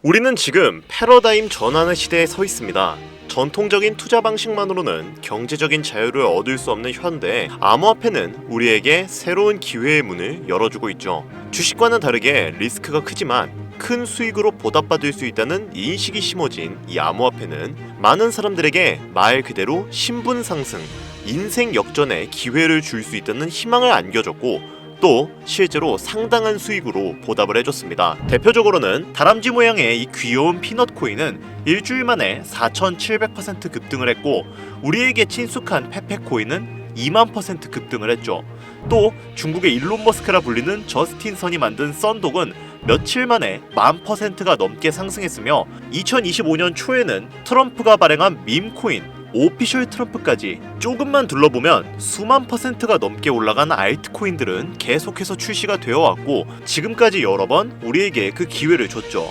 우리는 지금 패러다임 전환의 시대에 서 있습니다. 전통적인 투자 방식만으로는 경제적인 자유를 얻을 수 없는 현대, 암호화폐는 우리에게 새로운 기회의 문을 열어주고 있죠. 주식과는 다르게 리스크가 크지만 큰 수익으로 보답받을 수 있다는 인식이 심어진 이 암호화폐는 많은 사람들에게 말 그대로 신분 상승, 인생 역전의 기회를 줄 수 있다는 희망을 안겨줬고, 또 실제로 상당한 수익으로 보답을 해줬습니다. 대표적으로는 다람쥐 모양의 이 귀여운 피넛 코인은 일주일 만에 4,700% 급등을 했고, 우리에게 친숙한 페페 코인은 2만% 급등을 했죠. 또 중국의 일론 머스크라 불리는 저스틴 선이 만든 썬독은 며칠 만에 10,000%가 넘게 상승했으며, 2025년 초에는 트럼프가 발행한 밈 코인 오피셜 트럼프까지 조금만 둘러보면 수만 %가 넘게 올라간 알트코인들은 계속해서 출시가 되어 왔고, 지금까지 여러 번 우리에게 그 기회를 줬죠.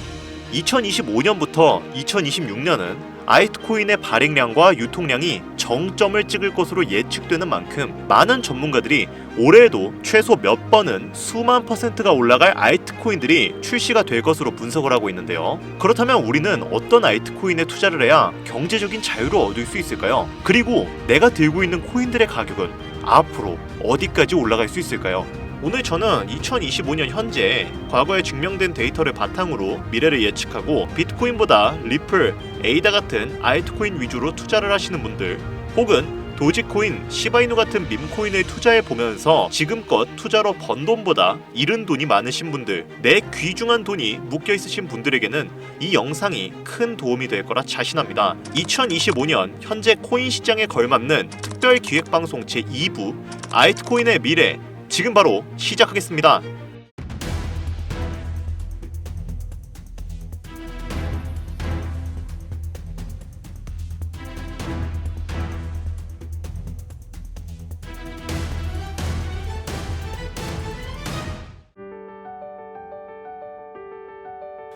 2025년부터 2026년은 알트코인의 발행량과 유통량이 정점을 찍을 것으로 예측되는 만큼 많은 전문가들이 올해에도 최소 몇 번은 수만 %가 올라갈 알트코인들이 출시가 될 것으로 분석을 하고 있는데요. 그렇다면 우리는 어떤 알트코인에 투자를 해야 경제적인 자유를 얻을 수 있을까요? 그리고 내가 들고 있는 코인들의 가격은 앞으로 어디까지 올라갈 수 있을까요? 오늘 저는 2025년 현재 과거에 증명된 데이터를 바탕으로 미래를 예측하고, 비트코인보다 리플, 에이다 같은 알트코인 위주로 투자를 하시는 분들, 혹은 도지코인, 시바이누 같은 밈코인을 투자해 보면서 지금껏 투자로 번 돈보다 잃은 돈이 많으신 분들, 내 귀중한 돈이 묶여 있으신 분들에게는 이 영상이 큰 도움이 될 거라 자신합니다. 2025년 현재 코인 시장에 걸맞는 특별 기획 방송 제2부 알트코인의 미래, 지금 바로 시작하겠습니다.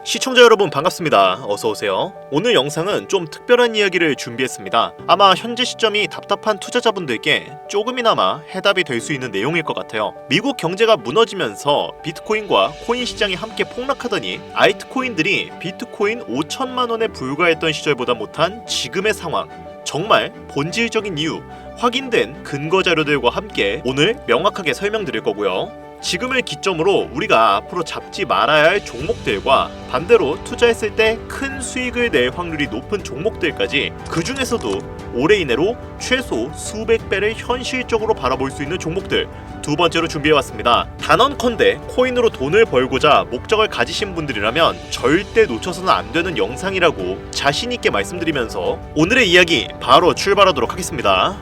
시청자 여러분 반갑습니다. 어서오세요. 오늘 영상은 좀 특별한 이야기를 준비했습니다. 아마 현재 시점이 답답한 투자자분들께 조금이나마 해답이 될 수 있는 내용일 것 같아요. 미국 경제가 무너지면서 비트코인과 코인 시장이 함께 폭락하더니 알트코인들이 비트코인 5천만 원에 불과했던 시절보다 못한 지금의 상황, 정말 본질적인 이유, 확인된 근거 자료들과 함께 오늘 명확하게 설명드릴 거고요. 지금을 기점으로 우리가 앞으로 잡지 말아야 할 종목들과 반대로 투자했을 때 큰 수익을 낼 확률이 높은 종목들까지, 그 중에서도 올해 이내로 최소 수백 배를 현실적으로 바라볼 수 있는 종목들 두 번째로 준비해왔습니다. 단언컨대 코인으로 돈을 벌고자 목적을 가지신 분들이라면 절대 놓쳐서는 안 되는 영상이라고 자신있게 말씀드리면서 오늘의 이야기 바로 출발하도록 하겠습니다.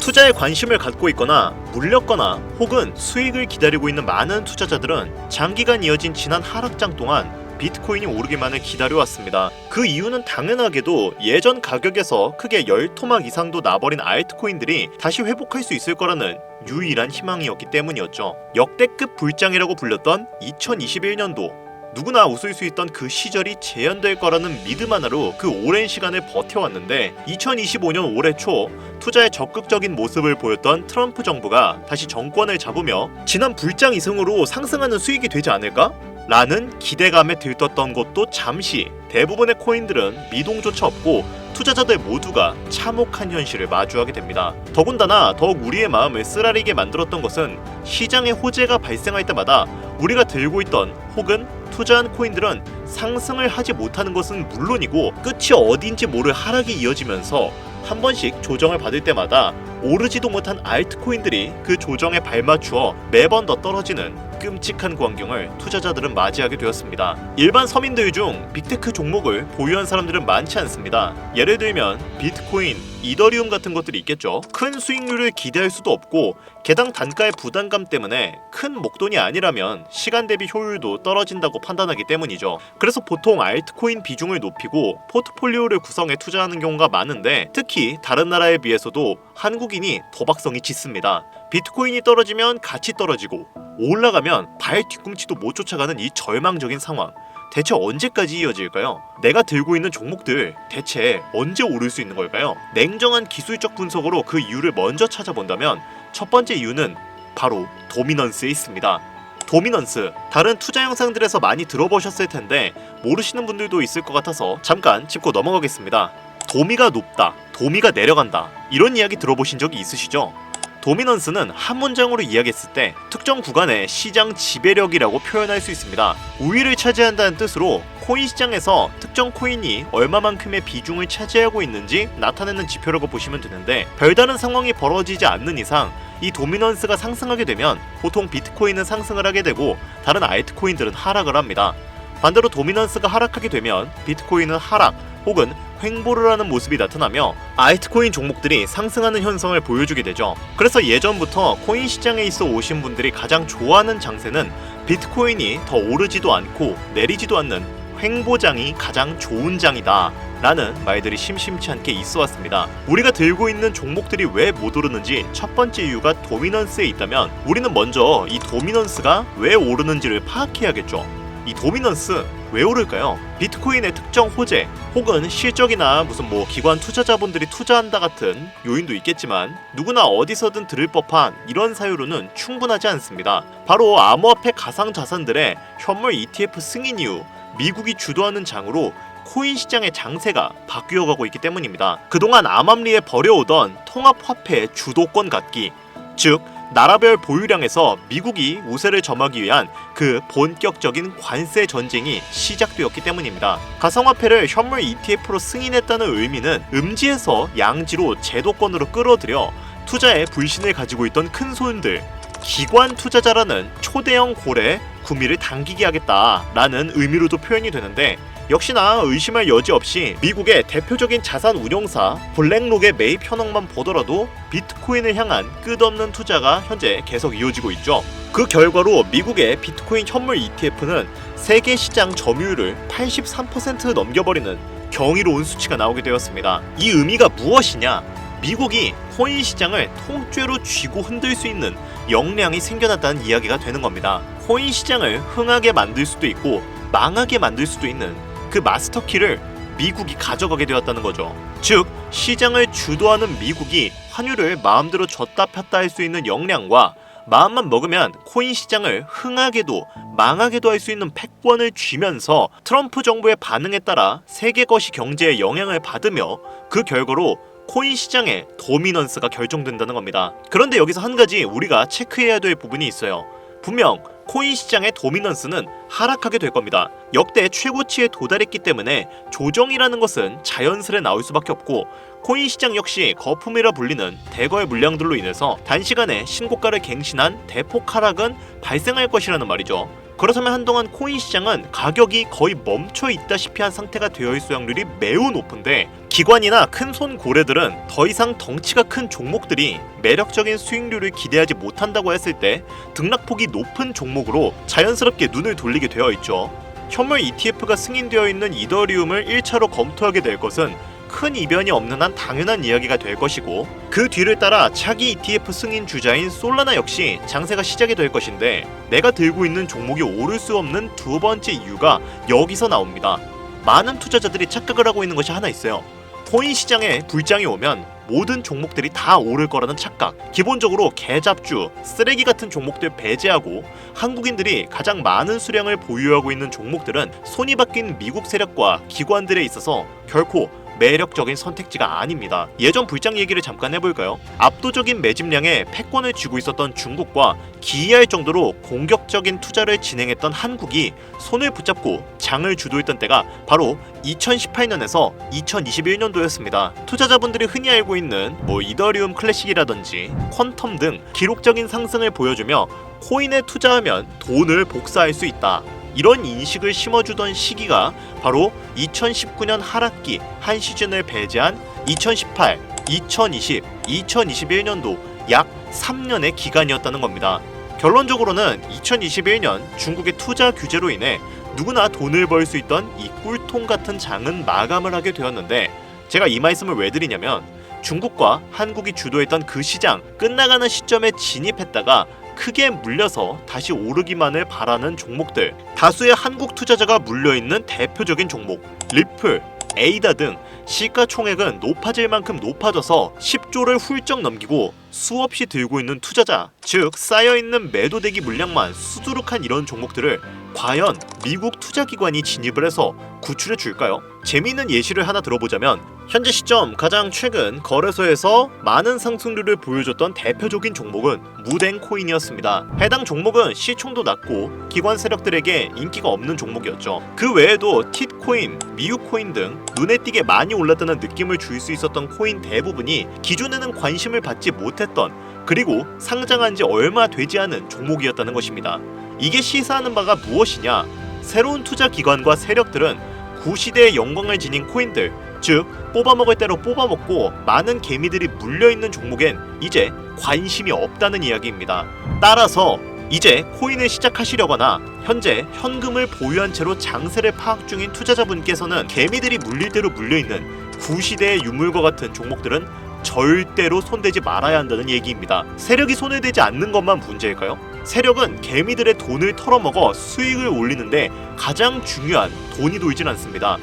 투자에 관심을 갖고 있거나 물렸거나 혹은 수익을 기다리고 있는 많은 투자자들은 장기간 이어진 지난 하락장 동안 비트코인이 오르기만을 기다려왔습니다. 그 이유는 당연하게도 예전 가격에서 크게 10토막 이상도 나버린 알트코인들이 다시 회복할 수 있을 거라는 유일한 희망이었기 때문이었죠. 역대급 불장이라고 불렸던 2021년도, 누구나 웃을 수 있던 그 시절이 재현될 거라는 믿음 하나로 그 오랜 시간을 버텨왔는데, 2025년 올해 초 투자에 적극적인 모습을 보였던 트럼프 정부가 다시 정권을 잡으며 지난 불장 이승으로 상승하는 수익이 되지 않을까? 라는 기대감에 들떴던 것도 잠시, 대부분의 코인들은 미동조차 없고 투자자들 모두가 참혹한 현실을 마주하게 됩니다. 더군다나 더욱 우리의 마음을 쓰라리게 만들었던 것은 시장의 호재가 발생할 때마다 우리가 들고 있던 혹은 투자한 코인들은 상승을 하지 못하는 것은 물론이고 끝이 어딘지 모를 하락이 이어지면서 한 번씩 조정을 받을 때마다 오르지도 못한 알트코인들이 그 조정에 발맞추어 매번 더 떨어지는 끔찍한 광경을 투자자들은 맞이하게 되었습니다. 일반 서민들 중 빅테크 종목을 보유한 사람들은 많지 않습니다. 예를 들면 비트코인, 이더리움 같은 것들이 있겠죠. 큰 수익률을 기대할 수도 없고 개당 단가의 부담감 때문에 큰 목돈이 아니라면 시간 대비 효율도 떨어진다고 판단하기 때문이죠. 그래서 보통 알트코인 비중을 높이고 포트폴리오를 구성해 투자하는 경우가 많은데, 특히 다른 나라에 비해서도 한국인이 도박성이 짙습니다. 비트코인이 떨어지면 같이 떨어지고 올라가면 발 뒤꿈치도 못 쫓아가는 이 절망적인 상황, 대체 언제까지 이어질까요? 내가 들고 있는 종목들 대체 언제 오를 수 있는 걸까요? 냉정한 기술적 분석으로 그 이유를 먼저 찾아본다면 첫 번째 이유는 바로 도미넌스에 있습니다. 도미넌스, 다른 투자 영상들에서 많이 들어보셨을 텐데 모르시는 분들도 있을 것 같아서 잠깐 짚고 넘어가겠습니다. 도미가 높다, 도미가 내려간다, 이런 이야기 들어보신 적이 있으시죠? 도미넌스는 한 문장으로 이야기했을 때 특정 구간의 시장 지배력이라고 표현할 수 있습니다. 우위를 차지한다는 뜻으로 코인 시장에서 특정 코인이 얼마만큼의 비중을 차지하고 있는지 나타내는 지표라고 보시면 되는데, 별다른 상황이 벌어지지 않는 이상 이 도미넌스가 상승하게 되면 보통 비트코인은 상승을 하게 되고 다른 알트코인들은 하락을 합니다. 반대로 도미넌스가 하락하게 되면 비트코인은 하락 혹은 횡보를 하는 모습이 나타나며 알트코인 종목들이 상승하는 현상을 보여주게 되죠. 그래서 예전부터 코인 시장에 있어 오신 분들이 가장 좋아하는 장세는 비트코인이 더 오르지도 않고 내리지도 않는 횡보장이 가장 좋은 장이다 라는 말들이 심심치 않게 있어 왔습니다. 우리가 들고 있는 종목들이 왜 못 오르는지 첫 번째 이유가 도미넌스에 있다면 우리는 먼저 이 도미넌스가 왜 오르는지를 파악해야겠죠. 이 도미넌스 왜 오를까요? 비트코인의 특정 호재 혹은 실적이나 무슨 기관 투자자분들이 투자한다 같은 요인도 있겠지만 누구나 어디서든 들을 법한 이런 사유로는 충분하지 않습니다. 바로 암호화폐 가상자산들의 현물 ETF 승인 이후 미국이 주도하는 장으로 코인 시장의 장세가 바뀌어가고 있기 때문입니다. 그동안 암암리에 벌여오던 통합화폐 주도권 갖기, 즉 나라별 보유량에서 미국이 우세를 점하기 위한 그 본격적인 관세 전쟁이 시작되었기 때문입니다. 가상화폐를 현물 ETF로 승인했다는 의미는 음지에서 양지로 제도권으로 끌어들여 투자에 불신을 가지고 있던 큰 손들, 기관 투자자라는 초대형 고래 구미를 당기게 하겠다라는 의미로도 표현이 되는데, 역시나 의심할 여지 없이 미국의 대표적인 자산 운용사 블랙록의 매입 현황만 보더라도 비트코인을 향한 끝없는 투자가 현재 계속 이어지고 있죠. 그 결과로 미국의 비트코인 현물 ETF는 세계 시장 점유율을 83% 넘겨버리는 경이로운 수치가 나오게 되었습니다. 이 의미가 무엇이냐? 미국이 코인 시장을 통째로 쥐고 흔들 수 있는 역량이 생겨났다는 이야기가 되는 겁니다. 코인 시장을 흥하게 만들 수도 있고 망하게 만들 수도 있는 그 마스터키를 미국이 가져가게 되었다는 거죠. 즉 시장을 주도하는 미국이 환율을 마음대로 줬다 폈다 할 수 있는 역량과 마음만 먹으면 코인 시장을 흥하게도 망하게도 할 수 있는 패권을 쥐면서 트럼프 정부의 반응에 따라 세계 거시 경제에 영향을 받으며 그 결과로 코인 시장의 도미넌스가 결정된다는 겁니다. 그런데 여기서 한 가지 우리가 체크해야 될 부분이 있어요. 분명 코인 시장의 도미넌스는 하락하게 될 겁니다. 역대 최고치에 도달했기 때문에 조정이라는 것은 자연스레 나올 수밖에 없고, 코인 시장 역시 거품이라 불리는 대거의 물량들로 인해서 단시간에 신고가를 갱신한 대폭 하락은 발생할 것이라는 말이죠. 그렇다면 한동안 코인 시장은 가격이 거의 멈춰 있다시피 한 상태가 되어 있을 확률이 매우 높은데, 기관이나 큰손 고래들은 더 이상 덩치가 큰 종목들이 매력적인 수익률을 기대하지 못한다고 했을 때 등락폭이 높은 종목으로 자연스럽게 눈을 돌리게 되어 있죠. 현물 ETF가 승인되어 있는 이더리움을 1차로 검토하게 될 것은 큰 이변이 없는 한 당연한 이야기가 될 것이고, 그 뒤를 따라 차기 ETF 승인 주자인 솔라나 역시 장세가 시작이 될 것인데, 내가 들고 있는 종목이 오를 수 없는 두 번째 이유가 여기서 나옵니다. 많은 투자자들이 착각을 하고 있는 것이 하나 있어요. 코인 시장에 불장이 오면 모든 종목들이 다 오를 거라는 착각. 기본적으로 개잡주, 쓰레기 같은 종목들 배제하고 한국인들이 가장 많은 수량을 보유하고 있는 종목들은 손이 바뀐 미국 세력과 기관들에 있어서 결코 매력적인 선택지가 아닙니다. 예전 불장 얘기를 잠깐 해볼까요? 압도적인 매집량에 패권을 쥐고 있었던 중국과 기이할 정도로 공격적인 투자를 진행했던 한국이 손을 붙잡고 장을 주도했던 때가 바로 2018년에서 2021년도였습니다. 투자자분들이 흔히 알고 있는 이더리움 클래식이라든지 퀀텀 등 기록적인 상승을 보여주며 코인에 투자하면 돈을 복사할 수 있다, 이런 인식을 심어주던 시기가 바로 2019년 하락기 한 시즌을 배제한 2018, 2020, 2021년도 약 3년의 기간이었다는 겁니다. 결론적으로는 2021년 중국의 투자 규제로 인해 누구나 돈을 벌 수 있던 이 꿀통 같은 장은 마감을 하게 되었는데, 제가 이 말씀을 왜 드리냐면 중국과 한국이 주도했던 그 시장 끝나가는 시점에 진입했다가 크게 물려서 다시 오르기만을 바라는 종목들, 다수의 한국 투자자가 물려있는 대표적인 종목 리플, 에이다 등 시가총액은 높아질 만큼 높아져서 10조를 훌쩍 넘기고 수없이 들고 있는 투자자, 즉 쌓여있는 매도대기 물량만 수두룩한 이런 종목들을 과연 미국 투자기관이 진입을 해서 구출해 줄까요? 재미있는 예시를 하나 들어보자면 현재 시점 가장 최근 거래소에서 많은 상승률을 보여줬던 대표적인 종목은 무댕코인이었습니다. 해당 종목은 시총도 낮고 기관 세력들에게 인기가 없는 종목이었죠. 그 외에도 tit 코인, 미유코인 등 눈에 띄게 많이 올랐다는 느낌을 줄 수 있었던 코인 대부분이 기존에는 관심을 받지 못했던, 그리고 상장한 지 얼마 되지 않은 종목이었다는 것입니다. 이게 시사하는 바가 무엇이냐? 새로운 투자 기관과 세력들은 구시대의 영광을 지닌 코인들, 즉 뽑아먹을 대로 뽑아먹고 많은 개미들이 물려있는 종목엔 이제 관심이 없다는 이야기입니다. 따라서 이제 코인을 시작하시려거나 현재 현금을 보유한 채로 장세를 파악 중인 투자자분께서는 개미들이 물릴 대로 물려있는 구시대의 유물과 같은 종목들은 절대로 손대지 말아야 한다는 얘기입니다. 세력이 손을 대지 않는 것만 문제일까요? 세력은 개미들의 돈을 털어먹어 수익을 올리는데 가장 중요한 돈이 돌진 않습니다.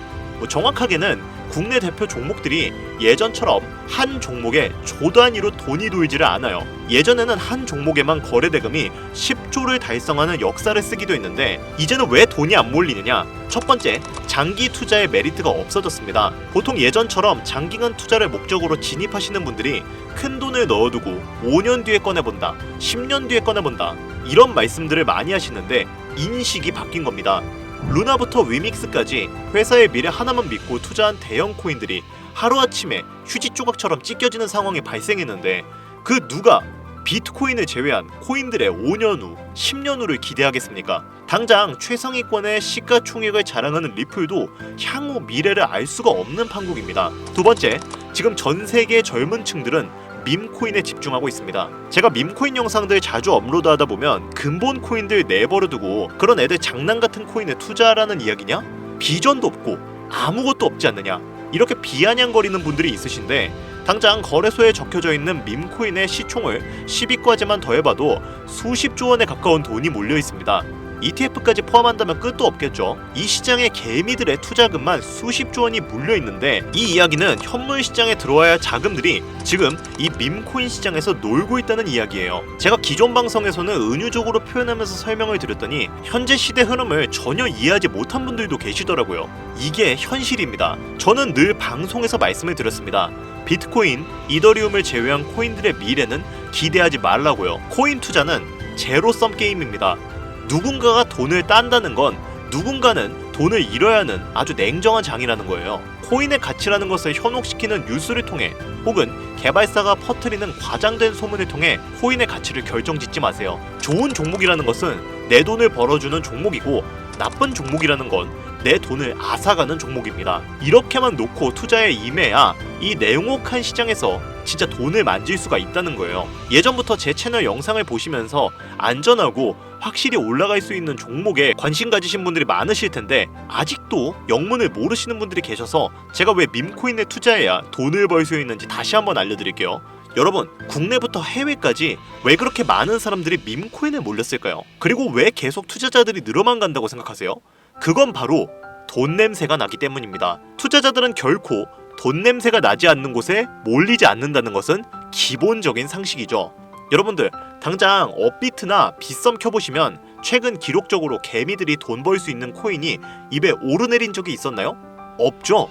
정확하게는 국내 대표 종목들이 예전처럼 한 종목에 조 단위로 돈이 돌지를 않아요. 예전에는 한 종목에만 거래 대금이 10조를 달성하는 역사를 쓰기도 했는데 이제는 왜 돈이 안 몰리느냐? 첫 번째, 장기 투자의 메리트가 없어졌습니다. 보통 예전처럼 장기간 투자를 목적으로 진입하시는 분들이 큰 돈을 넣어두고 5년 뒤에 꺼내본다, 10년 뒤에 꺼내본다, 이런 말씀들을 많이 하시는데 인식이 바뀐 겁니다. 루나부터 위믹스까지 회사의 미래 하나만 믿고 투자한 대형 코인들이 하루아침에 휴지 조각처럼 찢겨지는 상황이 발생했는데 그 누가 비트코인을 제외한 코인들의 5년 후, 10년 후를 기대하겠습니까? 당장 최상위권의 시가총액을 자랑하는 리플도 향후 미래를 알 수가 없는 판국입니다. 두 번째, 지금 전 세계의 젊은 층들은 밈코인에 집중하고 있습니다. 제가 밈코인 영상들 자주 업로드하다 보면 근본 코인들 내버려두고 그런 애들 장난 같은 코인에 투자하라는 이야기냐? 비전도 없고 아무것도 없지 않느냐? 이렇게 비아냥거리는 분들이 있으신데 당장 거래소에 적혀져 있는 밈코인의 시총을 10위까지만 더해봐도 수십조 원에 가까운 돈이 몰려 있습니다. ETF까지 포함한다면 끝도 없겠죠. 이 시장에 개미들의 투자금만 수십조 원이 물려있는데 이 이야기는 현물 시장에 들어와야 할 자금들이 지금 이 밈코인 시장에서 놀고 있다는 이야기예요. 제가 기존 방송에서는 은유적으로 표현하면서 설명을 드렸더니 현재 시대 흐름을 전혀 이해하지 못한 분들도 계시더라고요. 이게 현실입니다. 저는 늘 방송에서 말씀을 드렸습니다. 비트코인, 이더리움을 제외한 코인들의 미래는 기대하지 말라고요. 코인 투자는 제로섬 게임입니다. 누군가가 돈을 딴다는 건 누군가는 돈을 잃어야 하는 아주 냉정한 장이라는 거예요. 코인의 가치라는 것을 현혹시키는 뉴스를 통해 혹은 개발사가 퍼뜨리는 과장된 소문을 통해 코인의 가치를 결정짓지 마세요. 좋은 종목이라는 것은 내 돈을 벌어주는 종목이고 나쁜 종목이라는 건 내 돈을 앗아가는 종목입니다. 이렇게만 놓고 투자에 임해야 이 냉혹한 시장에서 진짜 돈을 만질 수가 있다는 거예요. 예전부터 제 채널 영상을 보시면서 안전하고 확실히 올라갈 수 있는 종목에 관심 가지신 분들이 많으실 텐데 아직도 영문을 모르시는 분들이 계셔서 제가 왜 밈코인에 투자해야 돈을 벌 수 있는지 다시 한번 알려드릴게요. 여러분, 국내부터 해외까지 왜 그렇게 많은 사람들이 밈코인에 몰렸을까요? 그리고 왜 계속 투자자들이 늘어만 간다고 생각하세요? 그건 바로 돈 냄새가 나기 때문입니다. 투자자들은 결코 돈 냄새가 나지 않는 곳에 몰리지 않는다는 것은 기본적인 상식이죠. 여러분들, 당장 업비트나 빗썸 켜보시면 최근 기록적으로 개미들이 돈 벌 수 있는 코인이 입에 오르내린 적이 있었나요? 없죠.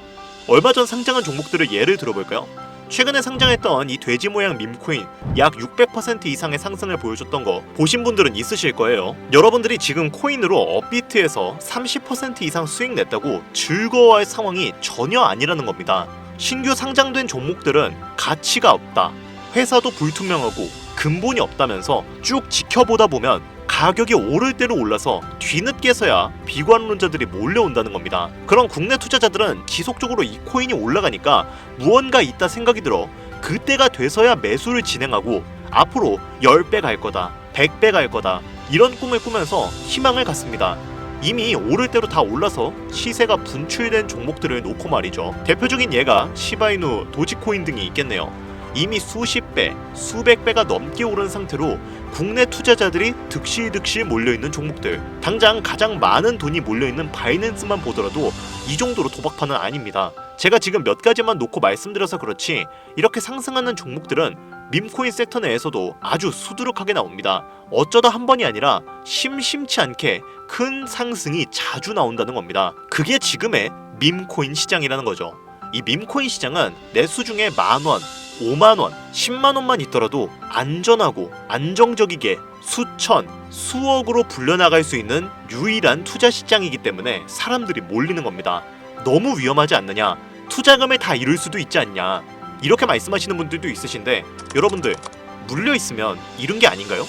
얼마 전 상장한 종목들을 예를 들어볼까요? 최근에 상장했던 이 돼지 모양 밈코인 약 600% 이상의 상승을 보여줬던 거 보신 분들은 있으실 거예요. 여러분들이 지금 코인으로 업비트에서 30% 이상 수익 냈다고 즐거워할 상황이 전혀 아니라는 겁니다. 신규 상장된 종목들은 가치가 없다, 회사도 불투명하고 근본이 없다면서 쭉 지켜보다 보면 가격이 오를 대로 올라서 뒤늦게서야 비관론자들이 몰려온다는 겁니다. 그럼 국내 투자자들은 지속적으로 이 코인이 올라가니까 무언가 있다 생각이 들어 그때가 돼서야 매수를 진행하고 앞으로 10배 갈 거다, 100배 갈 거다, 이런 꿈을 꾸면서 희망을 갖습니다. 이미 오를 대로 다 올라서 시세가 분출된 종목들을 놓고 말이죠. 대표적인 예가 시바이누, 도지코인 등이 있겠네요. 이미 수십 배, 수백 배가 넘게 오른 상태로 국내 투자자들이 득실득실 몰려있는 종목들, 당장 가장 많은 돈이 몰려있는 바이낸스만 보더라도 이 정도로 도박판은 아닙니다. 제가 지금 몇 가지만 놓고 말씀드려서 그렇지 이렇게 상승하는 종목들은 밈코인 섹터 내에서도 아주 수두룩하게 나옵니다. 어쩌다 한 번이 아니라 심심치 않게 큰 상승이 자주 나온다는 겁니다. 그게 지금의 밈코인 시장이라는 거죠. 이 밈코인 시장은 내수 중에 10,000원, 50,000원, 10만원만 있더라도 안전하고 안정적이게 수천, 수억으로 불려나갈 수 있는 유일한 투자 시장이기 때문에 사람들이 몰리는 겁니다. 너무 위험하지 않느냐? 투자금을 다 잃을 수도 있지 않냐? 이렇게 말씀하시는 분들도 있으신데 여러분들 물려있으면 잃은 게 아닌가요?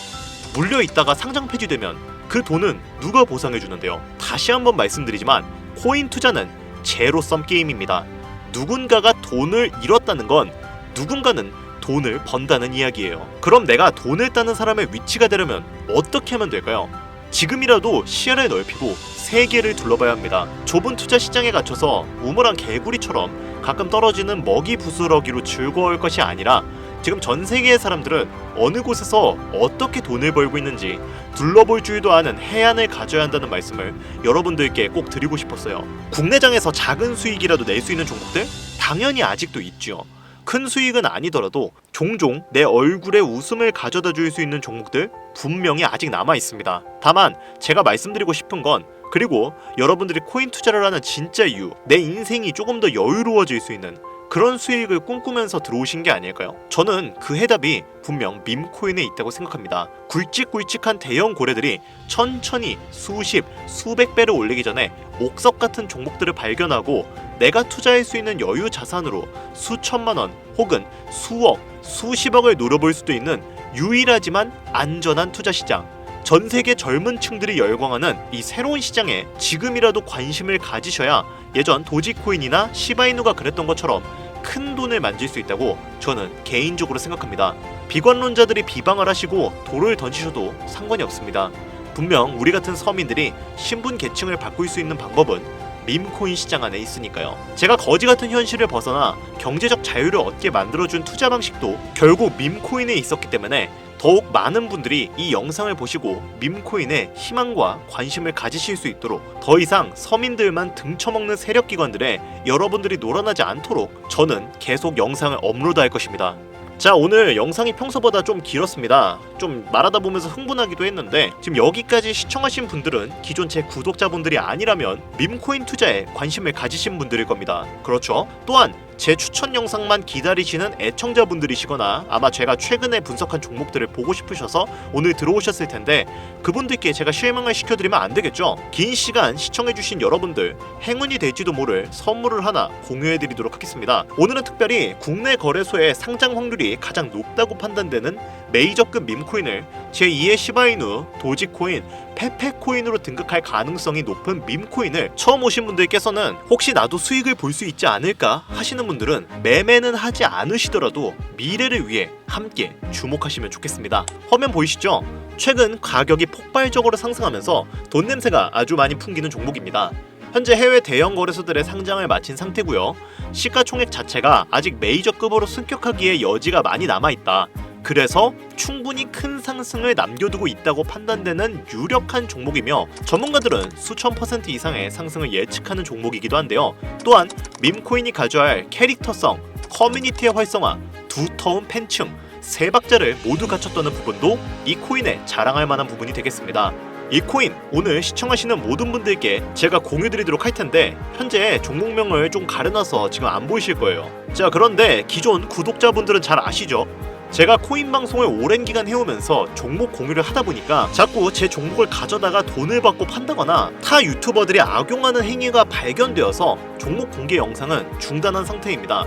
물려있다가 상장 폐지되면 그 돈은 누가 보상해 주는데요? 다시 한번 말씀드리지만 코인 투자는 제로섬 게임입니다. 누군가가 돈을 잃었다는 건 누군가는 돈을 번다는 이야기예요. 그럼 내가 돈을 따는 사람의 위치가 되려면 어떻게 하면 될까요? 지금이라도 시야를 넓히고 세계를 둘러봐야 합니다. 좁은 투자 시장에 갇혀서 우물안 개구리처럼 가끔 떨어지는 먹이 부스러기로 즐거울 것이 아니라 지금 전 세계의 사람들은 어느 곳에서 어떻게 돈을 벌고 있는지 둘러볼 줄도 아는 해안을 가져야 한다는 말씀을 여러분들께 꼭 드리고 싶었어요. 국내장에서 작은 수익이라도 낼 수 있는 종목들? 당연히 아직도 있죠. 큰 수익은 아니더라도 종종 내 얼굴에 웃음을 가져다 줄 수 있는 종목들 분명히 아직 남아 있습니다. 다만 제가 말씀드리고 싶은 건 그리고 여러분들이 코인 투자를 하는 진짜 이유, 내 인생이 조금 더 여유로워질 수 있는 그런 수익을 꿈꾸면서 들어오신 게 아닐까요? 저는 그 해답이 분명 밈코인에 있다고 생각합니다. 굵직굵직한 대형 고래들이 천천히 수십, 수백 배를 올리기 전에 옥석 같은 종목들을 발견하고 내가 투자할 수 있는 여유 자산으로 수천만 원 혹은 수억, 수십억을 노려볼 수도 있는 유일하지만 안전한 투자 시장. 전 세계 젊은 층들이 열광하는 이 새로운 시장에 지금이라도 관심을 가지셔야 예전 도지코인이나 시바이누가 그랬던 것처럼 큰 돈을 만질 수 있다고 저는 개인적으로 생각합니다. 비관론자들이 비방을 하시고 돌을 던지셔도 상관이 없습니다. 분명 우리 같은 서민들이 신분 계층을 바꿀 수 있는 방법은 밈코인 시장 안에 있으니까요. 제가 거지 같은 현실을 벗어나 경제적 자유를 얻게 만들어준 투자 방식도 결국 밈코인에 있었기 때문에 더욱 많은 분들이 이 영상을 보시고 밈코인에 희망과 관심을 가지실 수 있도록 더 이상 서민들만 등쳐먹는 세력기관들에 여러분들이 놀아나지 않도록 저는 계속 영상을 업로드할 것입니다. 자, 오늘 영상이 평소보다 좀 길었습니다. 좀 말하다 보면서 흥분하기도 했는데 지금 여기까지 시청하신 분들은 기존 제 구독자분들이 아니라면 밈코인 투자에 관심을 가지신 분들일 겁니다. 그렇죠? 또한 제 추천 영상만 기다리시는 애청자분들이시거나 아마 제가 최근에 분석한 종목들을 보고 싶으셔서 오늘 들어오셨을 텐데 그분들께 제가 실망을 시켜드리면 안 되겠죠? 긴 시간 시청해주신 여러분들 행운이 될지도 모를 선물을 하나 공유해드리도록 하겠습니다. 오늘은 특별히 국내 거래소의 상장 확률이 가장 높다고 판단되는 메이저급 밈코인을 제2의 시바이누, 도지코인, 페페코인으로 등극할 가능성이 높은 밈코인을 처음 오신 분들께서는 혹시 나도 수익을 볼 수 있지 않을까 하시는 분들은 매매는 하지 않으시더라도 미래를 위해 함께 주목하시면 좋겠습니다. 화면 보이시죠? 최근 가격이 폭발적으로 상승하면서 돈 냄새가 아주 많이 풍기는 종목입니다. 현재 해외 대형 거래소들의 상장을 마친 상태고요. 시가총액 자체가 아직 메이저급으로 승격하기에 여지가 많이 남아있다. 그래서 충분히 큰 상승을 남겨두고 있다고 판단되는 유력한 종목이며 전문가들은 수천 % 이상의 상승을 예측하는 종목이기도 한데요. 또한 밈코인이 가져야 캐릭터성, 커뮤니티의 활성화, 두터운 팬층, 세 박자를 모두 갖췄다는 부분도 이 코인에 자랑할 만한 부분이 되겠습니다. 이 코인 오늘 시청하시는 모든 분들께 제가 공유드리도록 할 텐데 현재 종목명을 좀 가려놔서 지금 안 보이실 거예요. 자, 그런데 기존 구독자분들은 잘 아시죠? 제가 코인 방송을 오랜 기간 해오면서 종목 공유를 하다 보니까 자꾸 제 종목을 가져다가 돈을 받고 판다거나 타 유튜버들이 악용하는 행위가 발견되어서 종목 공개 영상은 중단한 상태입니다.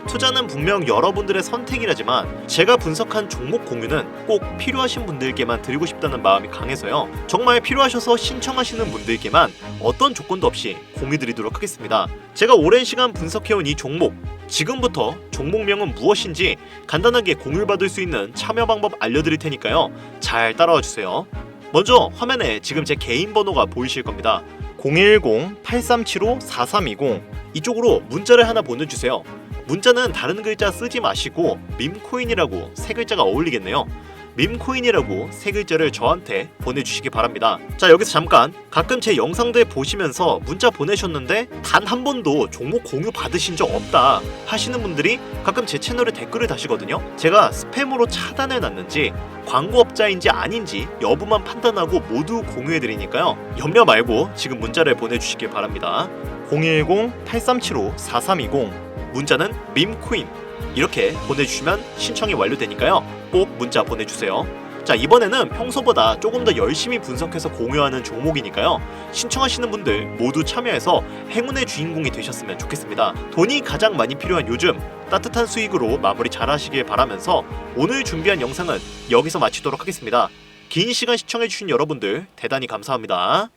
투자는 분명 여러분들의 선택이라지만 제가 분석한 종목 공유는 꼭 필요하신 분들께만 드리고 싶다는 마음이 강해서요. 정말 필요하셔서 신청하시는 분들께만 어떤 조건도 없이 공유드리도록 하겠습니다. 제가 오랜 시간 분석해온 이 종목, 지금부터 종목명은 무엇인지 간단하게 공유받을 수 있는 참여 방법 알려드릴 테니까요. 잘 따라와 주세요. 먼저 화면에 지금 제 개인 번호가 보이실 겁니다. 010-8375-4320 이쪽으로 문자를 하나 보내주세요. 문자는 다른 글자 쓰지 마시고 밈코인이라고 세 글자가 어울리겠네요. 밈코인이라고 세 글자를 저한테 보내주시기 바랍니다. 자, 여기서 잠깐, 가끔 제 영상들 보시면서 문자 보내셨는데 단 한 번도 종목 공유 받으신 적 없다 하시는 분들이 가끔 제 채널에 댓글을 다시거든요. 제가 스팸으로 차단해 놨는지 광고업자인지 아닌지 여부만 판단하고 모두 공유해드리니까요, 염려 말고 지금 문자를 보내주시길 바랍니다. 010-8375-4320, 문자는 밈코인 이렇게 보내주시면 신청이 완료되니까요, 꼭 문자 보내주세요. 자, 이번에는 평소보다 조금 더 열심히 분석해서 공유하는 종목이니까요, 신청하시는 분들 모두 참여해서 행운의 주인공이 되셨으면 좋겠습니다. 돈이 가장 많이 필요한 요즘 따뜻한 수익으로 마무리 잘 하시길 바라면서 오늘 준비한 영상은 여기서 마치도록 하겠습니다. 긴 시간 시청해주신 여러분들 대단히 감사합니다.